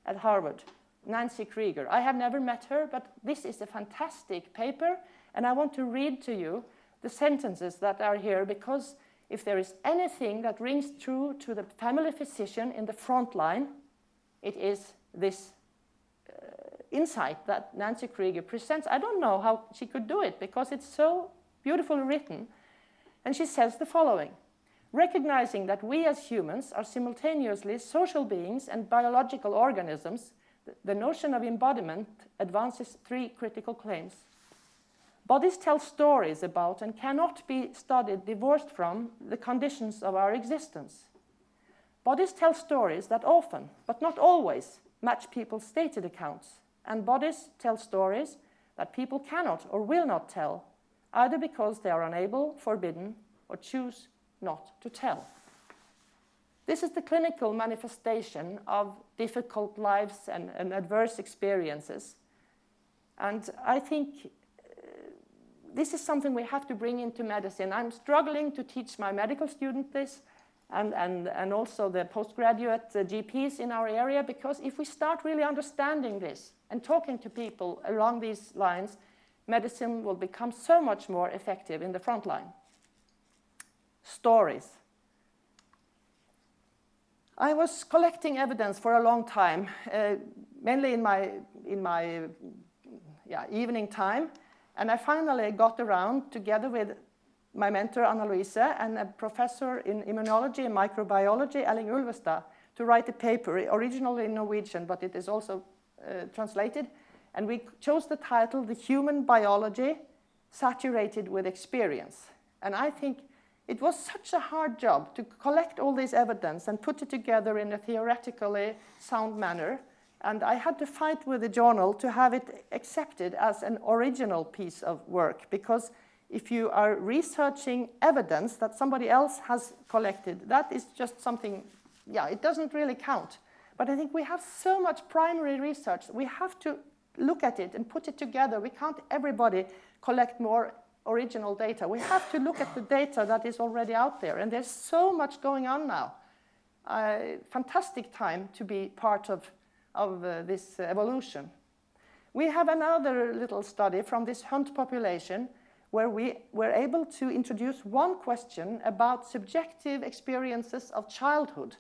at Harvard. Nancy Krieger. I have never met her, but this is a fantastic paper, and I want to read to you the sentences that are here, because if there is anything that rings true to the family physician in the front line, it is this insight that Nancy Krieger presents. I don't know how she could do it, because it's so beautifully written. And she says the following: recognizing that we as humans are simultaneously social beings and biological organisms, the notion of embodiment advances 3 critical claims. Bodies tell stories about and cannot be studied divorced from the conditions of our existence. Bodies tell stories that often, but not always, match people's stated accounts. And bodies tell stories that people cannot or will not tell, either because they are unable, forbidden, or choose not to tell. This is the clinical manifestation of difficult lives and adverse experiences. And I think this is something we have to bring into medicine. I'm struggling to teach my medical students this, and also the postgraduate GPs in our area, because if we start really understanding this and talking to people along these lines, medicine will become so much more effective in the front line. Stories. I was collecting evidence for a long time, mainly in my evening time, and I finally got around, together with my mentor Anna Louise and a professor in immunology and microbiology, Elling Ulvestad, to write a paper, originally in Norwegian, but it is also translated. And we chose the title, The Human Biology Saturated with Experience. And I think it was such a hard job to collect all this evidence and put it together in a theoretically sound manner. And I had to fight with the journal to have it accepted as an original piece of work, because if you are researching evidence that somebody else has collected, that is just something, yeah, it doesn't really count. But I think we have so much primary research, we have to look at it and put it together. We can't everybody collect more original data. We have to look at the data that is already out there, and there's so much going on now. Fantastic time to be part of this evolution. We have another little study from this hunt population where we were able to introduce one question about subjective experiences of childhood.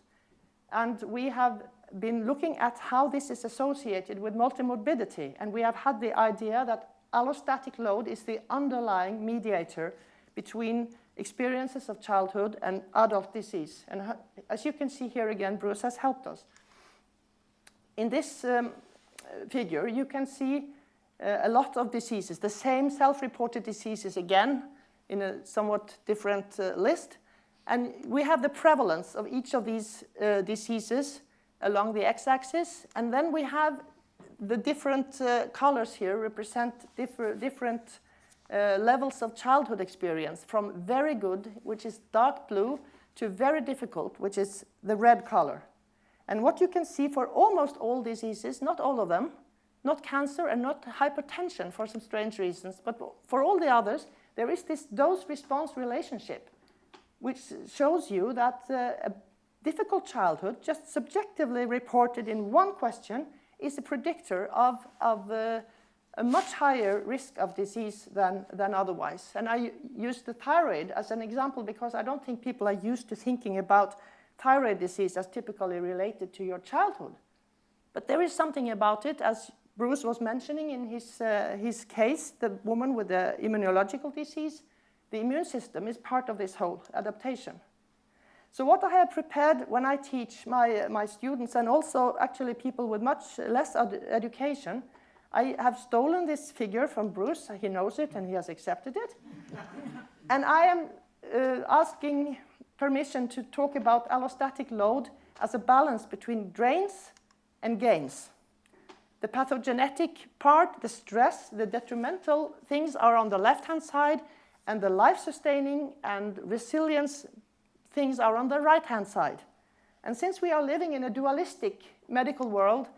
And we have been looking at how this is associated with multimorbidity. And we have had the idea that allostatic load is the underlying mediator between experiences of childhood and adult disease. And as you can see here again, Bruce has helped us. In this figure, you can see a lot of diseases, the same self-reported diseases again in a somewhat different list. And we have the prevalence of each of these diseases along the x-axis. And then we have the different colors here represent different levels of childhood experience, from very good, which is dark blue, to very difficult, which is the red color. And what you can see for almost all diseases, not all of them, not cancer and not hypertension for some strange reasons, but for all the others, there is this dose-response relationship, which shows you that a difficult childhood, just subjectively reported in one question, is a predictor of a much higher risk of disease than otherwise. And I use the thyroid as an example because I don't think people are used to thinking about thyroid disease as typically related to your childhood. But there is something about it, as Bruce was mentioning in his case, the woman with the immunological disease. The immune system is part of this whole adaptation. So what I have prepared when I teach my students, and also actually people with much less education, I have stolen this figure from Bruce. He knows it and he has accepted it. And I am asking permission to talk about allostatic load as a balance between drains and gains. The pathogenetic part, the stress, the detrimental things are on the left-hand side, and the life-sustaining and resilience things are on the right-hand side. And since we are living in a dualistic medical world,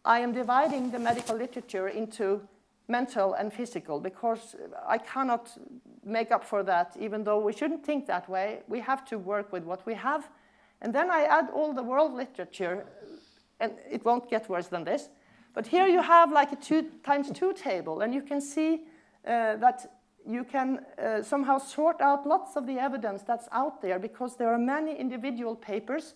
I am dividing the medical literature into mental and physical, because I cannot make up for that, even though we shouldn't think that way. We have to work with what we have. And then I add all the world literature, and it won't get worse than this. But here you have like a 2x2 table, and you can see that you can somehow sort out lots of the evidence that's out there, because there are many individual papers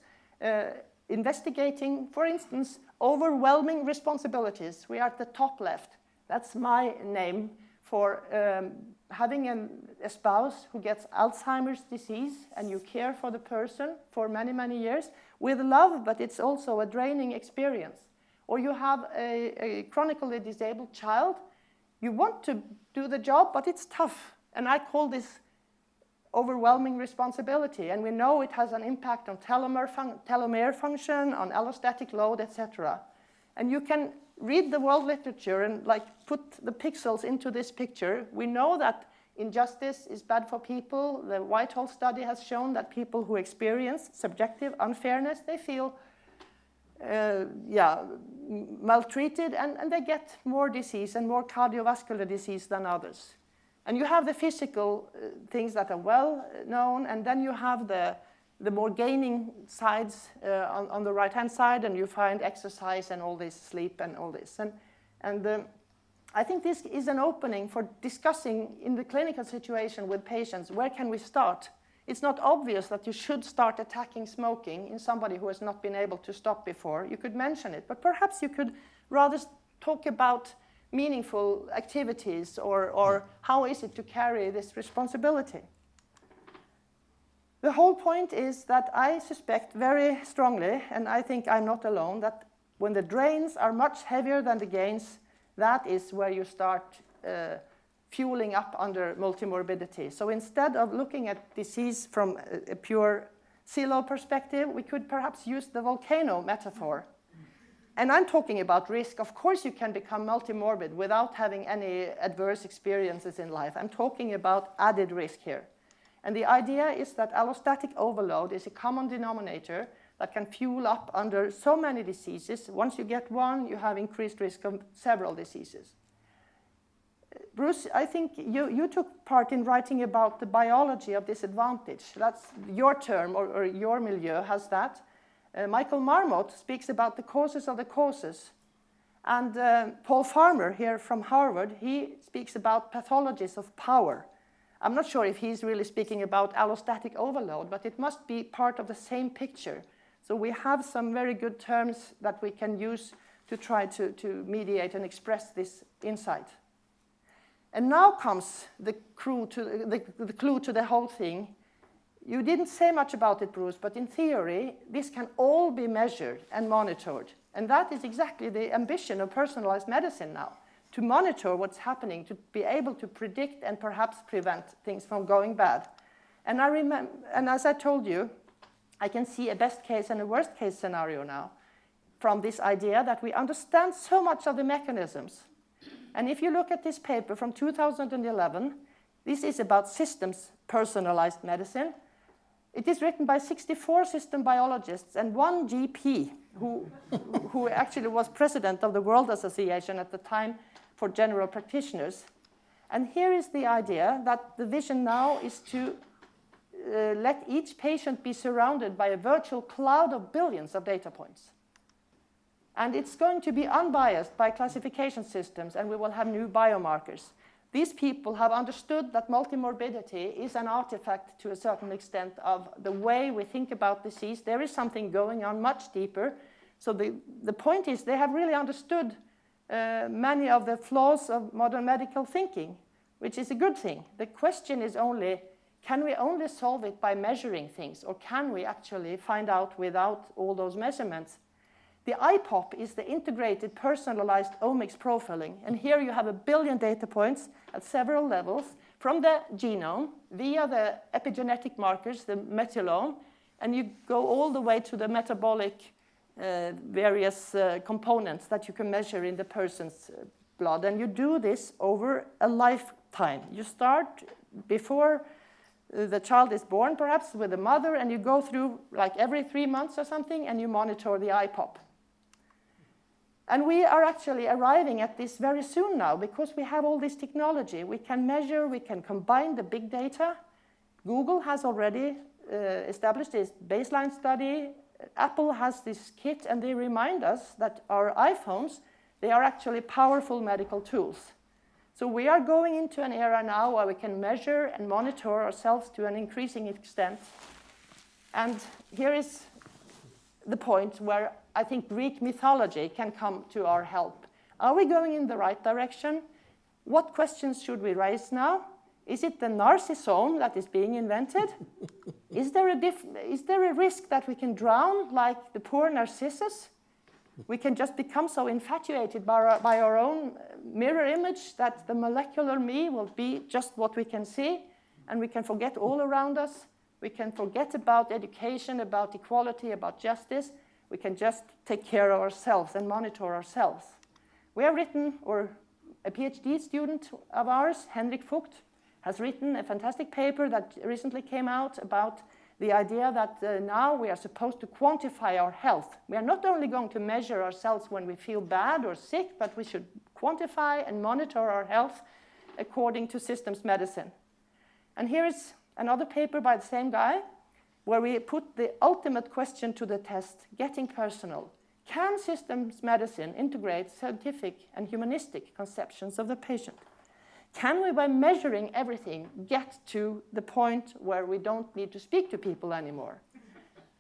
investigating, for instance, overwhelming responsibilities. We are at the top left. That's my name for having a spouse who gets Alzheimer's disease, and you care for the person for many, many years with love, but it's also a draining experience. Or you have a chronically disabled child. You want to do the job, but it's tough. And I call this overwhelming responsibility. And we know it has an impact on telomere function, on allostatic load, etc. And you can read the world literature and like put the pixels into this picture. We know that injustice is bad for people. The Whitehall study has shown that people who experience subjective unfairness, they feel maltreated, and they get more disease and more cardiovascular disease than others. And you have the physical things that are well known, and then you have the more gaining sides on the right-hand side, and you find exercise and all this, sleep and all this. And I think this is an opening for discussing in the clinical situation with patients, where can we start? It's not obvious that you should start attacking smoking in somebody who has not been able to stop before. You could mention it, but perhaps you could rather talk about meaningful activities, or how is it to carry this responsibility. The whole point is that I suspect very strongly, and I think I'm not alone, that when the drains are much heavier than the gains, that is where you start fueling up under multimorbidity. So instead of looking at disease from a pure silo perspective, we could perhaps use the volcano metaphor. And I'm talking about risk. Of course, you can become multimorbid without having any adverse experiences in life. I'm talking about added risk here. And the idea is that allostatic overload is a common denominator that can fuel up under so many diseases. Once you get one, you have increased risk of several diseases. Bruce, I think you took part in writing about the biology of disadvantage. That's your term, or your milieu has that. Michael Marmot speaks about the causes of the causes. And Paul Farmer here from Harvard, he speaks about pathologies of power. I'm not sure if he's really speaking about allostatic overload, but it must be part of the same picture. So we have some very good terms that we can use to try to mediate and express this insight. And now comes the clue to the whole thing. You didn't say much about it, Bruce, but in theory, this can all be measured and monitored. And that is exactly the ambition of personalized medicine now, to monitor what's happening, to be able to predict and perhaps prevent things from going bad. And as I told you, I can see a best case and a worst case scenario now from this idea that we understand so much of the mechanisms. And if you look at this paper from 2011, this is about systems personalized medicine. It is written by 64 system biologists and one GP who actually was president of the World Association at the time for general practitioners. And here is the idea that the vision now is to let each patient be surrounded by a virtual cloud of billions of data points. And it's going to be unbiased by classification systems, and we will have new biomarkers. These people have understood that multimorbidity is an artifact to a certain extent of the way we think about disease. There is something going on much deeper. So the point is they have really understood many of the flaws of modern medical thinking, which is a good thing. The question is only, can we only solve it by measuring things, or can we actually find out without all those measurements? The IPOP is the integrated personalized omics profiling. And here you have 1 billion data points at several levels from the genome via the epigenetic markers, the methylome, and you go all the way to the metabolic various components that you can measure in the person's blood. And you do this over a lifetime. You start before the child is born, perhaps, with the mother, and you go through like every 3 months or something, and you monitor the IPOP. And we are actually arriving at this very soon now because we have all this technology. We can measure, we can combine the big data. Google has already established this baseline study. Apple has this kit, and they remind us that our iPhones, they are actually powerful medical tools. So we are going into an era now where we can measure and monitor ourselves to an increasing extent. And here is the point where I think Greek mythology can come to our help. Are we going in the right direction? What questions should we raise now? Is it the narcissome that is being invented? Is there a risk that we can drown like the poor Narcissus? We can just become so infatuated by our own mirror image that the molecular me will be just what we can see, and we can forget all around us. We can forget about education, about equality, about justice. We can just take care of ourselves and monitor ourselves. We have written, or a PhD student of ours, Henrik Vogt, has written a fantastic paper that recently came out about the idea that now we are supposed to quantify our health. We are not only going to measure ourselves when we feel bad or sick, but we should quantify and monitor our health according to systems medicine. And here is another paper by the same guy, where we put the ultimate question to the test, getting personal. Can systems medicine integrate scientific and humanistic conceptions of the patient? Can we, by measuring everything, get to the point where we don't need to speak to people anymore?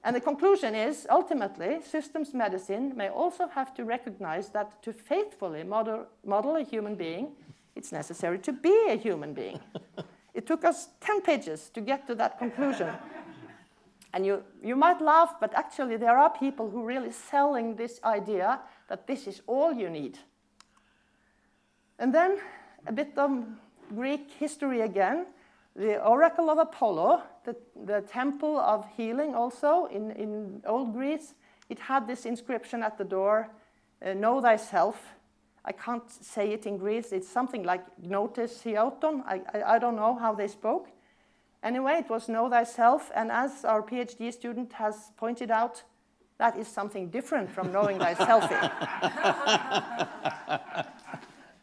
And the conclusion is, ultimately, systems medicine may also have to recognize that to faithfully model a human being, it's necessary to be a human being. It took us 10 pages to get to that conclusion. And you might laugh, but actually there are people who are really selling this idea that this is all you need. And then a bit of Greek history again. The Oracle of Apollo, the temple of healing also in Old Greece, it had this inscription at the door, know thyself. I can't say it in Greece. It's something like gnotes hioton. I don't know how they spoke. Anyway, it was know thyself, and as our PhD student has pointed out, that is something different from knowing thyself.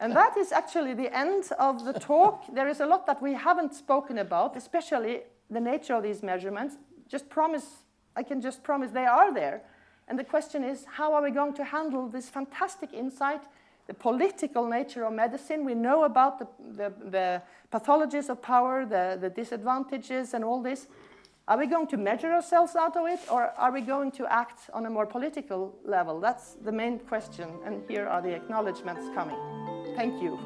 And that is actually the end of the talk. There is a lot that we haven't spoken about, especially the nature of these measurements. I can just promise they are there. And the question is, how are we going to handle this fantastic insight, the political nature of medicine? We know about the pathologies of power, the disadvantages and all this. Are we going to measure ourselves out of it, or are we going to act on a more political level? That's the main question, and here are the acknowledgements coming. Thank you.